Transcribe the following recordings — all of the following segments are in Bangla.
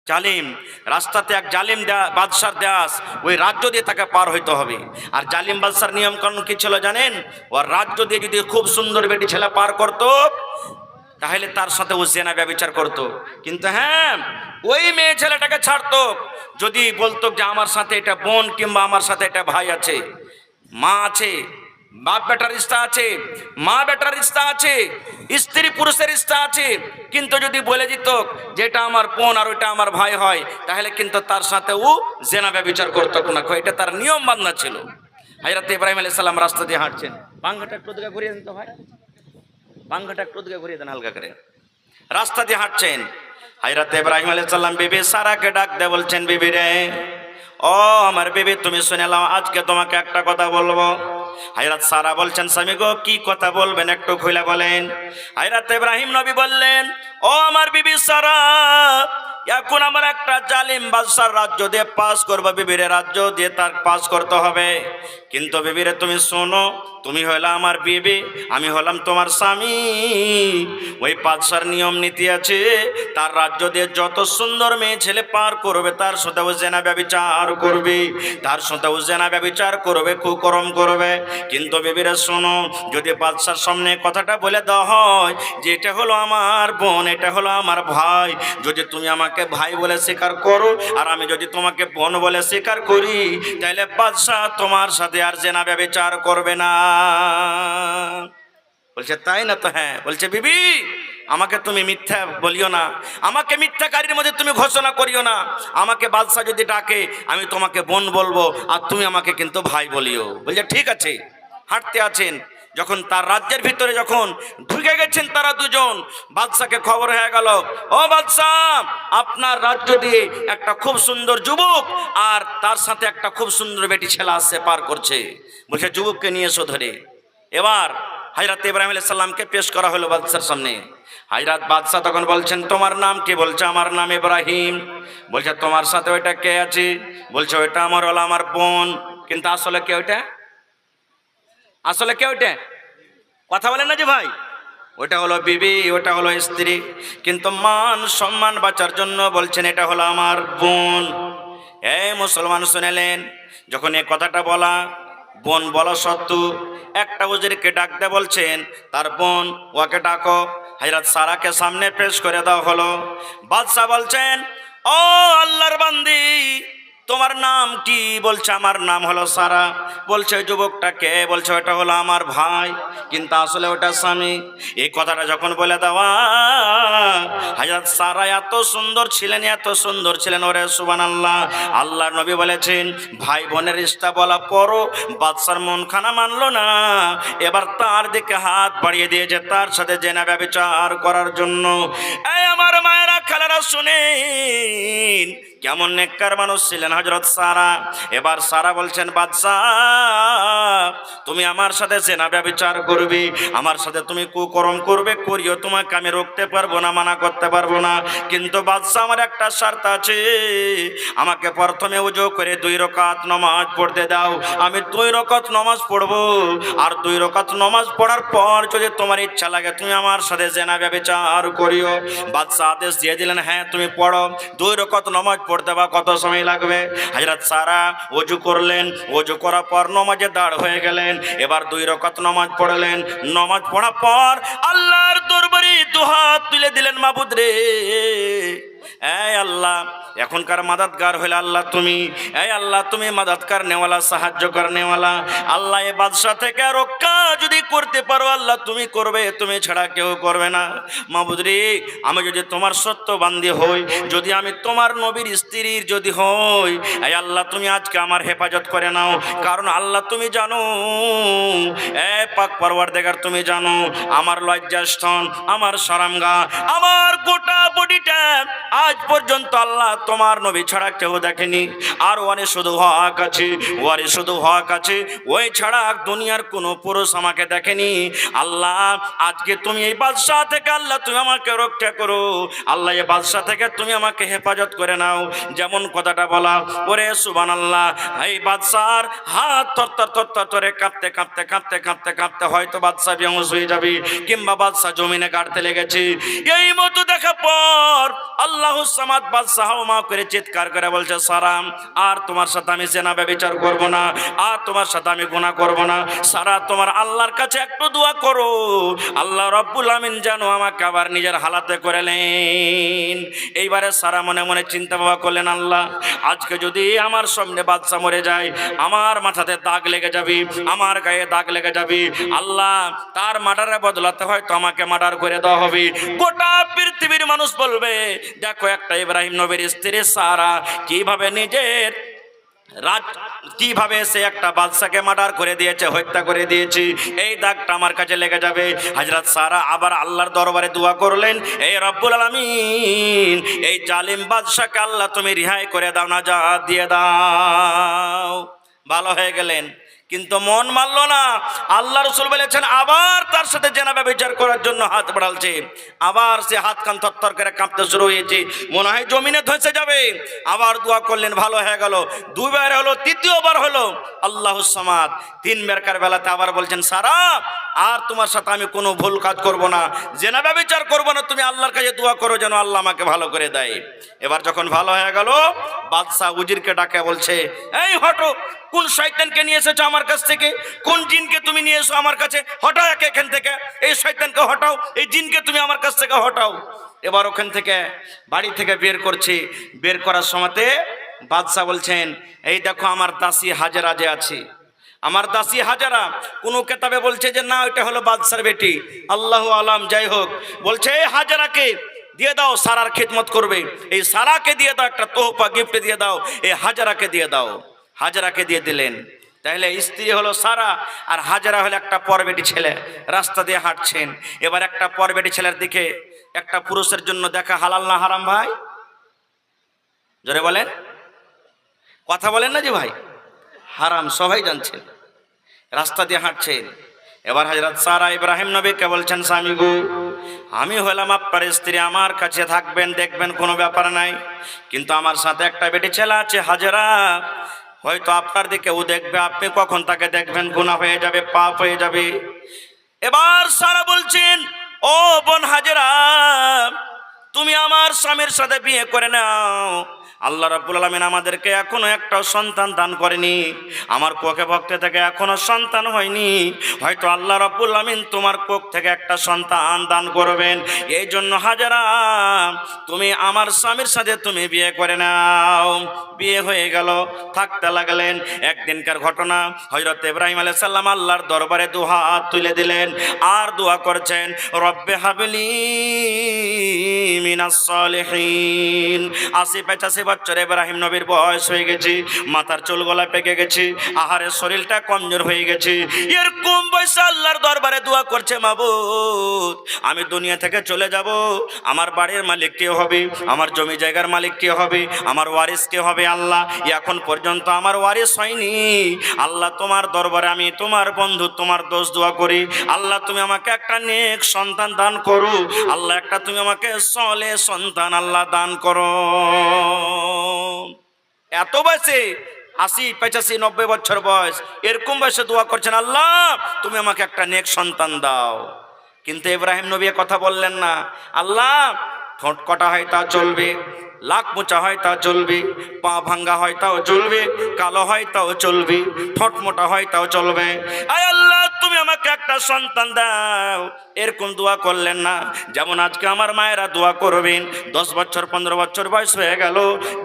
জালিম রাস্তাতে এক জালিম বাদশার দেশ, ওই রাজ্য দিয়ে তাকে পার হইতে হবে। আর জালিম বাদশার নিয়ম কানুন কি ছিল জানেন? ওর রাজ্য দিয়ে যদি খুব সুন্দর বেটি ছেলে পার করতো, তাহলে তার সাথে ও জেনা ব্যভিচার করতো। কিন্তু হ্যাঁ, ওই মেয়ে ছেলেটাকে ছাড়তো যদি বলতো যে আমার সাথে এটা বোন কিংবা আমার সাথে এটা ভাই আছে, মা আছে, বাপ বেটার রিস্তা আছে, মা বেটার রিস্তা আছে, স্ত্রী পুরুষের রিস্তা আছে। কিন্তু যদি বলে দিত যে এটা আমার বোন আর ওইটা আমার ভাই হয়, তাহলে কিন্তু তার সাথে ও জেনা ব্যভিচার করতো না। এটা তার নিয়ম বান্ধা ছিল। হযরত ইব্রাহিম আলাইহিস সালাম রাস্তা দিয়ে হাঁটছেন, পাঙ্গাটা একটু দিকে ঘুরিয়ে দিতে হয়, পাঙ্গাটা একটু দিকে ঘুরিয়ে দেন হালকা করে। রাস্তা দিয়ে হাঁটছেন, হযরত ইব্রাহিম আলাইহিস সালাম বিবি সারাকে ডাক দিয়ে বলছেন, বিবি রে, ও আমার বিবি, তুমি শুনে নাও, আজকে তোমাকে একটা কথা বলবো। হযরত সারা বলছেন, স্বামী গো, কি কথা বলবেন একটু খুলে বলেন। হযরত ইব্রাহিম নবী বললেন, ও আমার বিবি সারা, এখন আমার একটা জালিম বাদশার রাজ্য দিয়ে পাস করবো, বিবিরে রাজ্য দিয়ে তার পাস করতে হবে। কিন্তু বিবিরে তুমি শোনো, তুমি হইলা আমার বিবি, আমি হলাম তোমার স্বামী। ওই বাদশার নিয়ম নীতি আছে, তার রাজ্য দিয়ে যত সুন্দর মেয়ে ছেলে পার করবে তার সাথেও জেনা ব্যভিচার করবে, তার সাথেও জেনা ব্যভিচার করবে, কুকর্ম করবে। কিন্তু বিবিরে শোনো, যদি বাদশার সামনে কথাটা বলে দেওয়া হয় যে এটা হলো আমার বোন, এটা হলো আমার ভাই, যদি তুমি আমাকে ভাই বলে স্বীকার করো আর আমি যদি তোমাকে বোন বলে স্বীকার করি, তাহলে বাদশা তোমার সাথে আর জেনা ব্যভিচার করবে না। বলছে তাই না? তো হ্যাঁ। বলছে বিবি, আমাকে তুমি মিথ্যা বলিও না, আমাকে মিথ্যাকারীর মধ্যে তুমি ঘোষণা করিও না। আমাকে বাদশা যদি ডাকে আমি তোমাকে বোন বলবো আর তুমি আমাকে কিন্তু ভাই বলিও। বলছে ঠিক আছে। হাঁটতে আছেন, যখন তার রাজ্যের ভিতরে যখন ঢুকে গেছেন তারা দুজন, বাদশাকে খবর হয়ে গেল, ও বাদশা, আপনার রাজ্য দিয়ে একটা খুব সুন্দর যুবক আর তার সাথে একটা খুব সুন্দর বেটি ছেলে আসছে, পার করছে। বলছে যুবককে নিয়ে এসো ধরে। এবার হযরত ইব্রাহিম আলাইহিস সালামকে পেশ করা হলো বাদশার সামনে। হযরত বাদশা তখন বলছেন, তোমার নাম কি? বলছে আমার নাম ইব্রাহিম। বলছে তোমার সাথে ওইটা কে আছে? বলছে ওইটা আমার হলো আমার বোন। কিন্তু আসলে কে ওইটা? আসলে কে ওইটা? কথা বলেন না যে ভাই। ওটা হলো বিবি, ওটা হলো স্ত্রী। কিন্তু মান সম্মান বাঁচার জন্য বলছেন এটা হলো আমার বোন। এই মুসলমান শুনেলেন, যখন এই কথাটা বলা, বোন বলা সত্ত্বেও একটা উজিরকে ডাকতে বলছেন তার বোন, ওকে ডাকো। হযরত সারাকে সামনে পেশ করে দেওয়া হলো। বাদশা বলছেন, ও আল্লাহর বান্দি, তোমার নাম কি? বলছে আমার নাম হলো সারা। বলছে ওই যুবকটাকে? বলছে ওটা হলো আমার ভাই, কিন্তু আসলে ওটা স্বামী। এই কথাটা যখন বলে দেওয়া, হযরত সারা এত সুন্দর ছিলেন, এত সুন্দর ছিলেন, ওরে সুবহানাল্লাহ। আল্লাহর নবী বলেছেন, ভাই বোনের রিশতা বলা পরও বাদশার মন খানা মানলো না। এবার তার দিকে হাত বাড়িয়ে দিয়েছে তার সাথে জেনা ব্যভিচার করার জন্য। এই আমার মায়েরা, খালারা শুনেন, কেমন নেককার মানুষ ছিলেন হযরত সারা। এবার সারা বলছেন, বাদশা, তুমি আমার সাথে জেনা ব্যভিচার করবে, আমার সাথে তুমি কুকর্ম করবে, করিও, তোমাকে আমি রুখতে পারবো না, মানা করতে পারবো না। কিন্তু বাদশা, আমার একটা শর্ত আছে, আমাকে প্রথমে ওযু করে 2 রাকাত নামাজ পড়তে দাও। আমি 2 রাকাত নামাজ পড়বো, আর 2 রাকাত নামাজ পড়ার পর যদি তোমার ইচ্ছা লাগে তুমি আমার সাথে জেনা ব্যভিচার করিও। বাদশা আদেশ দিয়ে দিলেন, হ্যাঁ তুমি পড়ো। 2 রাকাত নামাজ পড়তে বা কত সময় লাগবে? হযরত সারা ওযু করলেন, ওযু করার পর নামাজে দাঁড় হয়ে গেলেন। এবার 2 রাকাত নামাজ পড়লেন। নামাজ পড়ার পর আল্লাহর দরবারে দুহাত তুলে দিলেন, মাবুদ রে, এই আল্লাহ, এখনকার মাদাদগার হইল আল্লাহ তুমি। এই আল্লাহ, তুমি মাদাদগার নেওয়ালা, সাহায্য নেওয়ালা। আল্লাহ, এ বাদশা থেকে রক্ষা যদি করতে পারো আল্লাহ তুমি করবে, তুমি ছাড়া কেউ করবে না। মাবুদ রে, আমি যদি তোমার সত্য বান্দি হই, যদি আমি তোমার নবীর স্ত্রীর যদি হই, এই আল্লাহ তুমি আজকে আমার হেফাজত করে নাও। কারণ আল্লাহ তুমি জানো, এ পাক পরওয়ারদিগার তুমি জানো, আমার লজ্জাস্থান, আমার শরমগাহ, আমার গোটা বডিটা আজ পর্যন্ত আল্লাহ তোমার নবী ছাড়া কেউ দেখেনি। আর ওরে শুধু হক আছে, ওরে শুধু হক আছে, ওই ছাড়া দুনিয়ার কোনো পুরুষ আমাকে দেখেনি। আল্লাহ, আজকে তুমি এই বাদশা থেকে আল্লাহ তুমি আমাকে রক্ষা করো। আল্লাহ, এই বাদশা থেকে তুমি আমাকে হেফাজত করে নাও। যেমন কথাটা বলা, ওরে সুবহানাল্লাহ, এই বাদশার হাত থরথর থরথর করে কাঁপতে কাঁপতে কাঁপতে কাঁপতে কাঁপতে হয়তো বাদশা বেহুঁশ হয়ে যাবে, কিংবা বাদশা জমিনে কাটতে লেগেছে। এই মতো দেখা পর আল্লাহু সামাদ বাদশাহ মা করে চিৎকার করে বলছে, সারা আর তোমার সাথে আমি জেনা ব্যভিচার করব না, আর তোমার সাথে আমি গুনাহ করব না। সারা তোমার আল্লাহর কাছে একটু দোয়া করো, আল্লাহ রাব্বুল আমিন যেন আমাকে আবার নিজের হালাতে করে নেন। এইবারে সারা মনে মনে চিন্তা ভাবনা করলেন, আল্লাহ আজকে যদি আমার সামনে বাদশা মরে যায়, আমার মাথাতে দাগ লেগে যাবে, আমার গায়ে দাগ লেগে যাবে, আল্লাহ তার মার্ডারে বদলাতে হয় তো আমাকে মার্ডার করে দেওয়া হবে। গোটা পৃথিবীর মানুষ বলবে, দেখো একটা ইব্রাহিম নবীর স্ত্রী সারা কিভাবে নিজের কিভাবে সে একটা বাদশাকে মার্ডার করে দিয়েছে, হত্যা করে দিয়েছে, এই দাগটা আমার কাছে লেগে যাবে। হযরত সারা আবার আল্লাহর দরবারে দোয়া করলেন, এই রব্বুল আলামিন এই জালিম বাদশাকে আল্লাহ তুমি রিহাই করে দাও, নাজাত দিয়ে দাও। ভালো হয়ে গেলেন, কিন্তু মন মানল না। আল্লাহ রাসূল বলেছেন আবার তার সাথে জেনা ব্যভিচার করার জন্য হাত বাড়ালছে। আবার সে হাত কান থরথর করে কাঁপতে শুরু হয়েছে, মনে হয় জমিনে ধসে যাবে। আবার দোয়া করলেন, ভালো হয়ে গেল। দুইবার হলো, তৃতীয়বার হলো, আল্লাহুস সামাদ। তিনবারকার বেলাতে আবার বলছেন, সারা আর তোমার সাথে আমি কোনো ভুল কাজ করব না, জেনা ব্যভিচার করব না, তুমি আল্লাহর কাছে দোয়া করো যেন আল্লাহ আমাকে ভালো করে দেয়। এবার যখন ভালো হয়ে গেল, বাদশা উজিরকে ডাকে বলছে, এই হটো, কোন শয়তানকে নিয়ে এসেছো আমার কাছ থেকে, কোন জিনকে তুমি নিয়ে এসো আমার কাছে, হটাও একে এখান থেকে, এই শয়তানকে হটাও, এই জিনকে তুমি আমার কাছ থেকে হটাও। এবার ওখান থেকে বাড়ি থেকে বের করছে। বের করার সময়তে বাদশা বলছেন, এই দেখো আমার দাসী হাজেরা যে আছে, আমার দাসী হাজারা। কোনো কেতাবে বলছে যে না, ওইটা হলো বাদশার বেটি, আল্লাহু আলাম, যাই হোক। বলছে এই হাজারাকে দিয়ে দাও, সারার খিদমত করবে, এই সারাকে দিয়ে দাও, একটা তোহফা গিফট দিয়ে দাও, এই হাজারাকে দিয়ে দাও। হাজারাকে দিয়ে দিলেন। তাহলে স্ত্রী হলো সারা, আর হাজারা হলো একটা পরবেটি ছেলে। রাস্তা দিয়ে হাঁটছেন, এবার একটা পরবেটি ছেলের দিকে একটা পুরুষের জন্য দেখা হালাল না হারাম ভাই? জোরে বলেন, কথা বলেন না যে ভাই, হারাম, সবাই জানছেন। রাস্তা দিয়ে হাঁটছেন, এবার হযরত সারা ইব্রাহিম নবীকে বলছেন, স্বামী গো, আমি হলাম আপনার স্ত্রী, আমার কাছে থাকবেন, দেখবেন, কোনো ব্যাপার নাই, কিন্তু আমার সাথে একটা বেটি ছেলে আছে হাজেরা, হয়তো আপনার দিকে ও দেখবে, আপনি কখন তাকে দেখবেন, গুনাহ হয়ে যাবে, পাপ হয়ে যাবে। এবার সারা বলছেন, ও বোন হাজেরা, তুমি আমার স্বামীর সাথে বিয়ে করে নাও। আল্লাহ রাব্বুল আলামিন আমাদেরকে এখনো একটা সন্তান দান করেনি, আমার কোখে ভক্তে থেকে এখনো সন্তান হয়নি, হয়তো আল্লাহ রাব্বুল আলামিন তোমার কোখ থেকে একটা সন্তান দান করবেন। এই জন্য হাজেরা, তুমি আমার স্বামীর সাথে তুমি বিয়ে করে নাও। বিয়ে হয়ে গেল, থাকতে লাগলেন। একদিনকার ঘটনা, হযরত ইব্রাহিম আলাইহিস সালাম আল্লাহর দরবারে দু হাত তুলে দিলেন, আর দোয়া করছেন, রব্বে হাবলি মিনাস সালিহিন। ৮০-৮৫ বছর ইব্রাহিম নবীর বয়স হয়ে গেছে, মাথার চুল গলা পেকে গেছে, আহারের শরীরটা কমজোর হয়ে গেছে। এরকম বয়সে আল্লাহর দরবারে দোয়া করছে, মাবুদ আমি দুনিয়া থেকে চলে যাব, আমার বাড়ির মালিক কে হবে, আমার জমি জায়গার মালিক কে হবে, আমার ওয়ারিস কে হবে? আল্লাহ এখন পর্যন্ত আমার ওয়ারিস হয়নি। আল্লাহ তোমার দরবারে আমি তোমার বন্ধু, তোমার দোষ দোয়া করি, আল্লাহ তুমি আমাকে একটা নেক সন্তান দান করো, আল্লাহ একটা তুমি আমাকে সলে সন্তান আল্লাহ দান করো। এত বয়সে ৮০-৮৫-৯০ বছর বয়স, এরকম বয়সে দোয়া করছেন, আল্লাহ তুমি আমাকে একটা নেক সন্তান দাও। কিন্তু ইব্রাহিম নবী কথা বললেন না, আল্লাহ ঠোঁট কটা হয় তা চলবে, লাখ মোচা হয় তা চলবে, পা ভাঙ্গা হয় তাও চলবে, কালো হয় তাও চলবে, ঠোঁট মোটা হয় তাও চলবে, আয় আল্লাহ তুমি আমাকে একটা সন্তান দাও। এরকম দোয়া করলেন না। যেমন আজকে আমার মায়েরা দোয়া করবেন, ১০ বছর ১৫ বছর বয়স হয়ে গেল,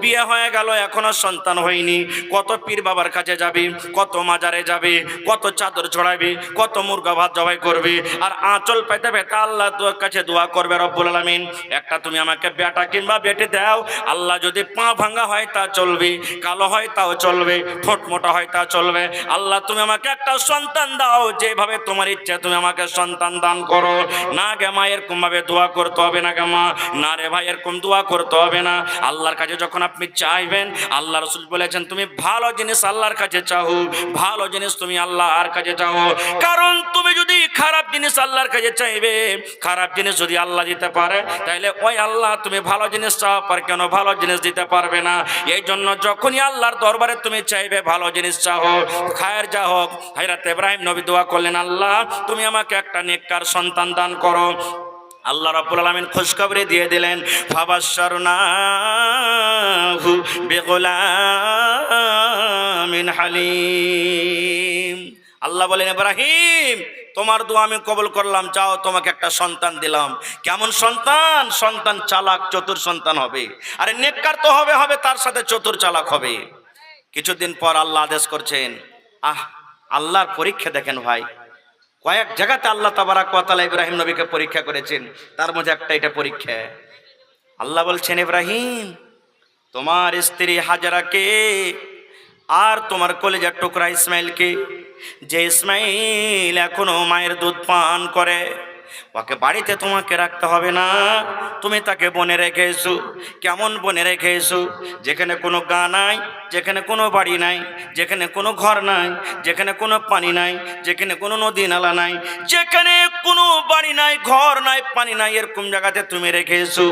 বিয়ে হয়ে গেল, এখনো সন্তান হয়নি, কত পীর বাবার কাছে যাবে, কত মাজারে যাবে, কত চাদর ছড়াবে, কত মুরগা ভাত জবাই করবে, আর আঁচল পেতে পেতে আল্লাহ কাছে দোয়া করবে, রব্বুল আলামিন একটা তুমি আমাকে বেটা কিংবা বেটি দাও। আল্লাহ যদি পা ভাঙ্গা হয় তা চলবে, কালো হয় তাও চলবে, ঠোঁট মোটা হয় তা চলবে, আল্লাহ তুমি আমাকে একটা সন্তান দাও, যেভাবে তোমার ইচ্ছা তুমি আমাকে সন্তান দান করো। না গে মা, এরকম ভাবে দোয়া করতে হবে না গে মা, না রে ভাই, এরকম দোয়া করতে হবে না। আল্লাহর কাছে যখন আপনি চাইবেন, আল্লাহ রাসূল বলেছেন তুমি ভালো জিনিস আল্লাহর কাছে চাও, ভালো জিনিস তুমি আল্লাহর কাছে চাও। কারণ তুমি যদি খারাপ জিনিস আল্লাহর কাছে চাইবে, খারাপ জিনিস যদি আল্লাহ দিতে পারে, তাহলে ওই আল্লাহ তুমি ভালো জিনিস চাও পার কেন ভালো জিনিস দিতে পারবে না। এই জন্য যখনই আল্লাহর দরবারে তুমি চাইবে, ভালো জিনিস চাও, খায়ের যা হোক, হযরত ইব্রাহিম নবী দোয়া করলেন, আল্লাহ তুমি আমাকে একটা নেককার সন্তান দান করো। আল্লাহ রাব্বুল আলামিন খুশখবরি দিয়ে দিলেন, ফাবাশশারনাহু বিগুলামিন হালিম। আল্লাহ বলেন, ইব্রাহিম তোমার দোয়া আমি কবুল করলাম, যাও তোমাকে একটা সন্তান দিলাম। কেমন সন্তান? সন্তান চালাক চতুর সন্তান হবে। আরে নেককার তো হবে হবে, তার সাথে চতুর চালাক হবে। কিছুদিন পর আল্লাহ আদেশ করছেন, আল্লাহর পরীক্ষা দেখেন ভাই, কয়েক জায়গাতে আল্লাহ তাবারাক ওয়া তাআলা ইব্রাহিম নবীকে পরীক্ষা করেছেন, তার মধ্যে একটা এটা পরীক্ষা। আল্লাহ বলছেন, ইব্রাহিম তোমার স্ত্রী হাজারাকে আর তোমার কলিজার টুকরা ইসমাইলকে, যে ইসমাইল এখনো মায়ের দুধ পান করে, ওকে বাড়িতে তোমাকে রাখতে হবে না, তুমি তাকে বনে রেখে এসো। কেমন বনে রেখে এসো? যেখানে কোনো গা নাই, যেখানে কোনো বাড়ি নাই, যেখানে কোনো ঘর নাই, যেখানে কোনো পানি নাই, যেখানে কোনো নদী নালা নাই, যেখানে কোনো বাড়ি নাই, ঘর নাই, পানি নাই, এরকম জায়গাতে তুমি রেখে এসো।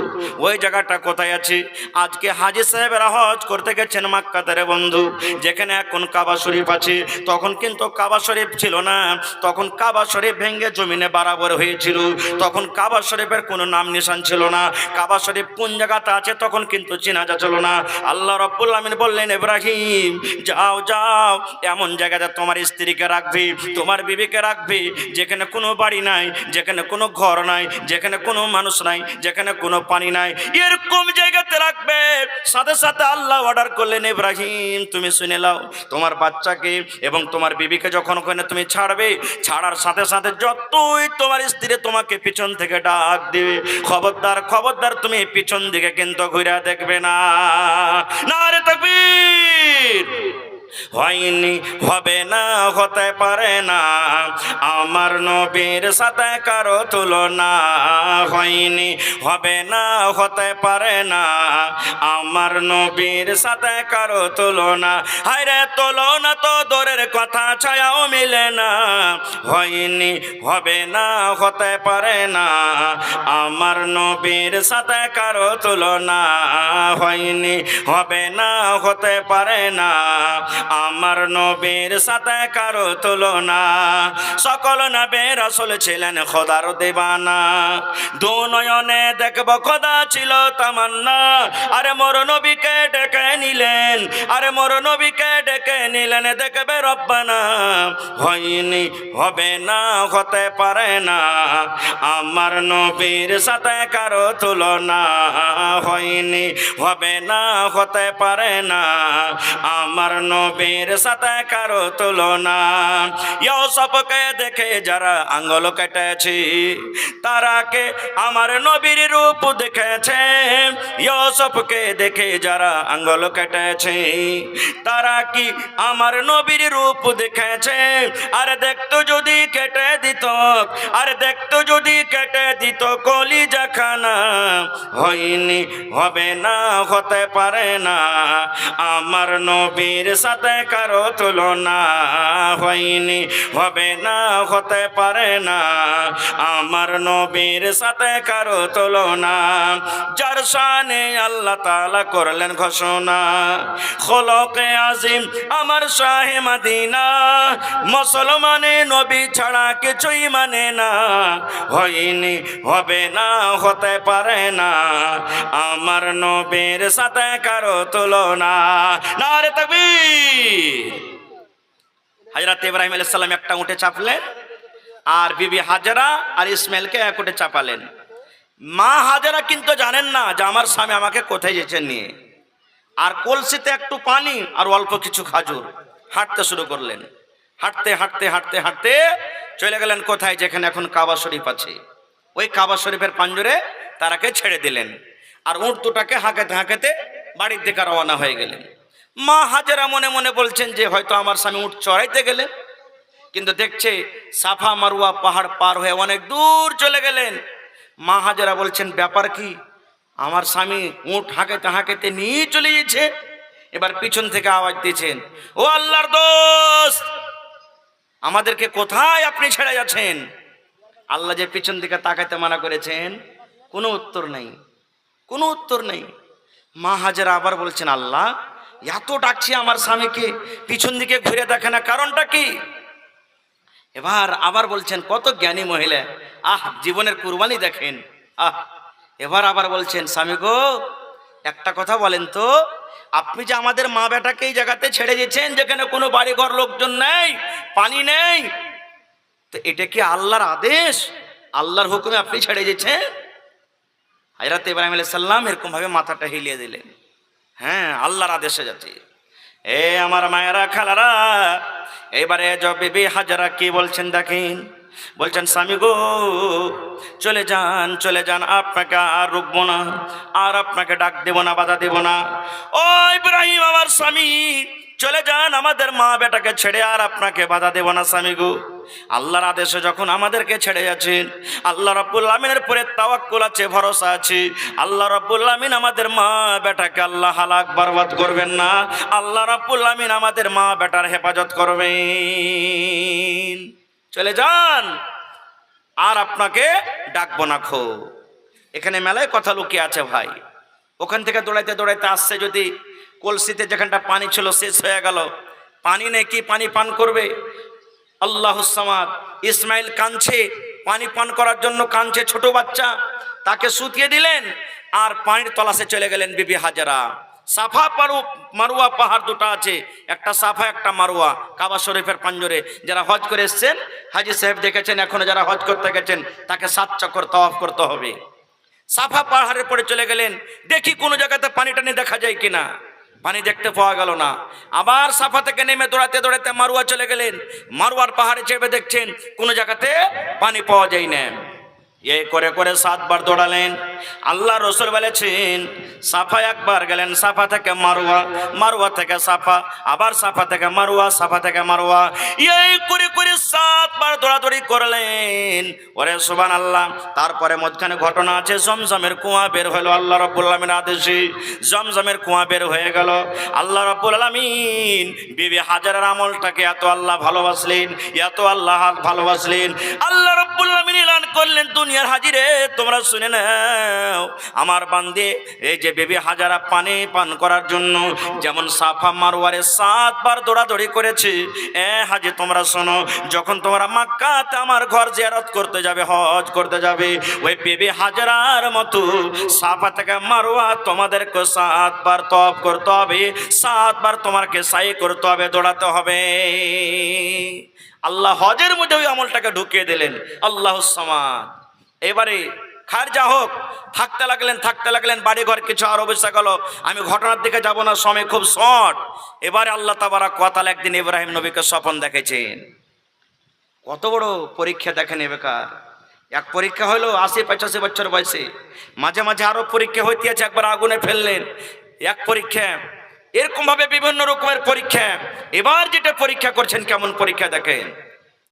ওই জায়গাটা কোথায় আছে? আজকে হাজী সাহেবেরা হজ করতে গেছেন মক্কাতে রে বন্ধু, যেখানে এখন কাবা শরীফ আছে, তখন কিন্তু কাবা শরীফ ছিল না। তখন কাবা শরীফ ভেঙে জমিনে বরাবর হয়েছিল। তখন কাবা শরীফের কোনো নাম নিশান ছিল না। কাবা শরীফ কোন জায়গাতে আছে তখন কিন্তু চেনা যাচ্ছিল না। আল্লাহ রাব্বুল আমিন বললেন, ইব্রাহিম যাও যাও, এমন জায়গাতে তোমার স্ত্রীকে রাখবি, তোমার বিবিকে রাখবি, যেখানে কোনো বাড়ি নাই, যেখানে কোনো ঘর নাই, যেখানে কোনো মানুষ নাই, যেখানে কোনো পানি নাই, এরকম জায়গাতে রাখবে। সাথে সাথে আল্লাহ অর্ডার করলেন, ইব্রাহিম তুমি শুনে নাও, তোমার বাচ্চাকে এবং তোমার বিবিকে যখন ওখানে তুমি ছাড়বে, ছাড়ার সাথে সাথে যতই তোমার স্ত্রী তোমাকে পিছন থেকে ডাক দিবে, খবরদার খবরদার তুমি পিছন দিকে কিন্তু ঘুরে দেখবে না। নারে তাকবীর! হয়নি, হবে না, হতে পারে না, আমার নবীর সাথে কারো তুলনা। হয়নি, হবে না, হতে পারে না, আমার নবীর সাথে কারো তুলনা। হায়রে তুলনা তো দূরের কথা, ছায়াও মিলে না। হয়নি, হবে না, হতে পারে না, আমার নবীর সাথে কারো তুলনা। হয়নি, হবে না, হতে পারে না, আমার নবীর সাথে কারো তুলনা। সকল নবী রাসূল ছিলেন খোদার দিবানা, দু নয়নে দেখব খোদা ছিল তামান্না। আরে মোর নবীকে ডেকে নিলেন, আরে মোর নবীকে ডেকে নিলেন, দেখবে রব্বানা। হয়নি, হবে না, হতে পারে না, আমার নবীর সাথে কারো তুলনা। হয়নি, হবে না, হতে পারে না, আমার নবীর সাথে কারো তুলনা। ইউসুফকে দেখে যারা আঙ্গুল কেটেছে, তারাকে আমার নবীর রূপ দেখেছে। ইউসুফকে দেখে যারা আঙ্গুল কেটেছে, তারা কি আমার নবীর রূপ দেখেছে? আর দেখতো যদি কেটে দিত, আর দেখতো যদি কেটে দিত কলিজা খানা। হয়নি, হবে না, হতে পারে না, আমার নবীর সাথে কারো তুলনা। হয়নি, হবে না, হতে পারে না, আমার নবীর সাথে কারো তুলনা। যার শানে আল্লাহ তাআলা করলেন ঘোষণা, খলকে আজিম আমার শাহে মদিনা, মুসলমানে নবী ছাড়া কিছুই মানে না। হয়নি, হবে না, হতে পারে না, আমার নবীর সাথে কারো তুলনা। নারে তাকবীর! হযরত ইব্রাহিম আলাইহিস সালাম একটা উঠে চাপলেন, আর বিবি হাজেরা আর ইসমাইলকে এক উঠে চাপালেন। মা হাজেরা কিন্তু জানেন না যে আমার স্বামী আমাকে কোথায় যেছেন নিয়ে। আর কলসিতে একটু পানি আর অল্প কিছু খাজুর, হাঁটতে শুরু করলেন। হাঁটতে হাঁটতে হাঁটতে হাঁটতে চলে গেলেন কোথায়? যেখানে এখন কাবা শরীফ আছে, ওই কাবা শরীফের পাঞ্জরে তারাকে ছেড়ে দিলেন। আর উট দুটাকে হাঁকাতে হাঁকাতে বাড়ির দিকে রওনা হয়ে গেলেন। মা হাজেরা মনে মনে বলছেন যে হয়তো আমার স্বামী উট চড়াইতে গেলেন, কিন্তু দেখছে সাফা মারওয়া পাহাড় পার হয়ে অনেক দূর চলে গেলেন। মা হাজেরা বলছেন, ব্যাপার কি? আমার স্বামী উট হাঁকাতে হাঁকাতে নিয়ে চলে গেছে। এবার পিছন থেকে আওয়াজ দিয়েছেন, ও আল্লাহর দোস্ত, আমাদেরকে কোথায় আপনি ছেড়ে যাচ্ছেন? আল্লাহ যে পিছন দিকে তাকাইতে মানা করেছেন, কোনো উত্তর নেই, কোনো উত্তর নেই। মা হাজেরা আবার বলছেন, আল্লাহ এত ডাকছি আমার স্বামীকে, পিছন দিকে ঘুরে দেখে না, কারণটা কি? এবার আবার বলছেন, কত জ্ঞানী মহিলা, জীবনের কুরবানি দেখেন। আহ, এবার আবার বলছেন, স্বামী গো একটা কথা বলেন তো, আপনি যে আমাদের মা বেটাকে এই জায়গাতে ছেড়ে দিয়েছেন যেখানে কোনো বাড়ি ঘর লোকজন নেই, পানি নেই, তো এটা কি আল্লাহর আদেশ? আল্লাহর হুকুমে আপনি ছেড়ে দিয়েছেন? হযরত ইব্রাহিম আলাইহিস সালাম এরকম ভাবে মাথাটা হিলিয়ে দিলেন, হ্যাঁ আল্লাহর আদেশে যাচ্ছি। এ আমার মায়েরা খালারা, এবারে বিবি হাজারা কি বলছেন দেখেন, বলছেন স্বামী গো চলে যান চলে যান, আপনাকে আর রুকবো না, আর আপনাকে ডাক দেব না, বাধা দেব না। ও ইব্রাহিম আমার স্বামী, চলে যান, আমাদের মা বেটাকে ছেড়ে আর আপনাকে বাধা দেব না স্বামী গো। আল্লাহর আদেশে যখন আমাদেরকে ছেড়ে যাচ্ছেন, আল্লাহ রাব্বুল আমিনের পরে তাওয়াক্কুল আছে, ভরসা আছে। আল্লাহ রাব্বুল আমিন আমাদের মা বেটাকে আল্লাহ হালাক বরবাদ করবেন না, আল্লাহ রাব্বুল আমিন আমাদের মা বেটার হেফাজত করবেন। চলে যান, আর আপনাকে ডাকবো না খো। এখানে মেলায় কথা লুকিয়ে আছে ভাই। ওখান থেকে দৌড়াইতে দৌড়াইতে আসছে, যদি কলসিতে যেখানটা পানি ছিল শেষ হয়ে গেল, পানি নেই, কি পানি পান করবে? আল্লাহুস সামাদ, ইসমাইল কাঁদছে, পানি পান করার জন্য কাঁদছে, ছোট বাচ্চা, তাকে শুতিয়ে দিলেন আর পানির তলাশে চলে গেলেন বিবি হাজারা। সাফা মারুয়া পাহাড় দুটো আছে, একটা সাফা একটা মারুয়া, কাবা শরীফের পাঞ্জরে। যারা হজ করে এসছেন, হাজি সাহেব দেখেছেন, এখনো যারা হজ করতে গেছেন তাকে 7 চক্কর তাওয়াফ করতে হবে। সাফা পাহাড়ের পরে চলে গেলেন, দেখি কোনো জায়গাতে পানি টানি দেখা যায় কিনা, পানি দেখতে পাওয়া গেল না। আবার সাফা থেকে নেমে দৌড়াতে দৌড়াতে মারুয়া চলে গেলেন, মারুয়ার পাহাড়ে চেপে দেখছেন কোনো জায়গাতে পানি পাওয়া যায় না। এই করে করে 7 বার দৌড়ালেন। আল্লাহ রসুল বলেছেন, সাফা একবার গেলেন, সাফা থেকে মারুয়া, মারুয়া থেকে সাফা, আবার সাফা থেকে মারুয়া, সাফা থেকে মারুয়া, এই করে করে 7 বার দৌড়াদৌড়ি করলেন। ওরে সুবহানাল্লাহ। তারপরে মধ্যখানে ঘটনা আছে, জমজমের কুয়া বের হলো আল্লাহ রাব্বুল আলামিনের আদেশে। জমজমের কুয়া বের হয়ে গেল। আল্লাহ রাব্বুল আলামিন বিবি হাজারার আমলটাকে এত আল্লাহ ভালোবাসলেন, এত আল্লাহ ভালোবাসলেন, আল্লাহ রাব্বুল আলামিন এলান করলেন, দুনিয়ার হাজিরে তোমরা শুনে নাও, আমার বান্দে এই যে বিবি হাজারা পানি পান করার জন্য যেমন সাফা মারওয়ারে 7 বার দৌড়াদৌড়ি করেছে, হাজি তোমরা শোনো, যখন তোমরা মক্কাতে আমার ঘর জিয়ারত করতে যাবে, হজ করতে যাবে, ওই বিবি হাজারার মতো সাফা থেকে মারওয়া তোমাদেরকে 7 বার তওয়াফ করতে হবে, 7 বার তোমাকে সাই করতে হবে, দৌড়াতে হবে। আল্লাহ হজের মধ্যে ওই আমলটাকে ঢুকিয়ে দিলেন। আল্লাহুস সামাদ। এবারে খারজা হোক, থাকতে লাগলেন, বাড়ি ঘর কিছু আর অবস্থা গেল। আমি ঘটনার দিকে যাব না, সময় খুব শর্ট। এবারে আল্লাহ তাবারাক ওয়া তাআলা একদিন ইব্রাহিম নবীকে স্বপ্ন দেখেছেন। কত বড় পরীক্ষা দেখেন এবেকার। এক পরীক্ষা হলো 80-85 বছর বয়সে, মাঝে মাঝে আরো পরীক্ষা হইতে আছে, একবার আগুনে ফেললেন, এক পরীক্ষা, এরকম ভাবে বিভিন্ন রকমের পরীক্ষা। এবার যেটা পরীক্ষা করছেন, কেমন পরীক্ষা দেখেন।